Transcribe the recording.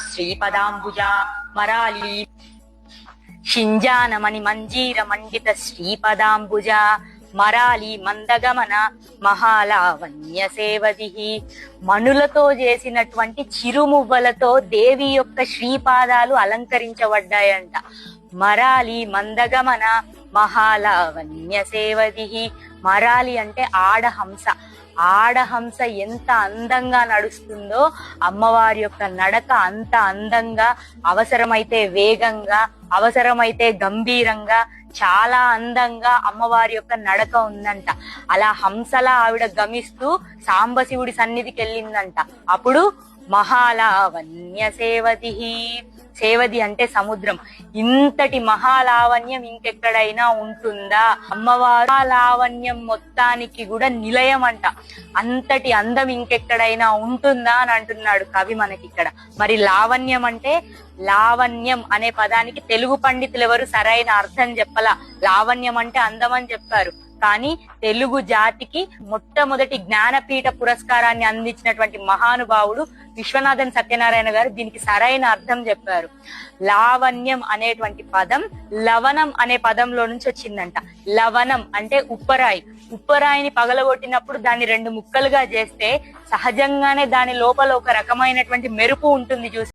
శ్రీపదాంబుజ మరాలి షింజానమణి మంజీర మండిత శ్రీపదాంబుజ మరాలి మందగమన మహాలావణ్య సేవది. మణులతో చేసినటువంటి చిరుమువ్వలతో దేవి యొక్క శ్రీపాదాలు అలంకరించబడ్డాయంట. మరాలి మందగమన మహాలావణ్య సేవది. మరాలి అంటే ఆడహంస. ఆడహంస ఎంత అందంగా నడుస్తుందో అమ్మవారి యొక్క నడక అంత అందంగా, అవసరమైతే వేగంగా, అవసరమైతే గంభీరంగా, చాలా అందంగా అమ్మవారి యొక్క నడక ఉందంట. అలా హంసలా ఆవిడ గమిస్తూ సాంబశివుడి సన్నిధికి వెళ్ళిందంట. అప్పుడు మహాలావణ్య సేవది. సేవది అంటే సముద్రం. ఇంతటి మహాలావణ్యం ఇంకెక్కడైనా ఉంటుందా? అమ్మవారు లావణ్యం మొత్తానికి కూడా నిలయం అంట. అంతటి అందం ఇంకెక్కడైనా ఉంటుందా అని అంటున్నాడు కవి మనకి ఇక్కడ. మరి లావణ్యం అంటే, లావణ్యం అనే పదానికి తెలుగు పండితులు ఎవరు సరైన అర్థం చెప్పలా. లావణ్యం అంటే అందం అని చెప్పారు. కానీ తెలుగు జాతికి మొట్టమొదటి జ్ఞానపీఠ పురస్కారాన్ని అందించినటువంటి మహానుభావుడు విశ్వనాథన్ సత్యనారాయణ గారు దీనికి సరైన అర్థం చెప్పారు. లావణ్యం అనేటువంటి పదం లవణం అనే పదంలో నుంచి వచ్చిందంట. లవణం అంటే ఉప్పరాయి. ఉప్పరాయిని పగలగొట్టినప్పుడు దాన్ని 2 ముక్కలుగా చేస్తే సహజంగానే దాని లోపల ఒక రకమైనటువంటి మెరుపు ఉంటుంది చూసి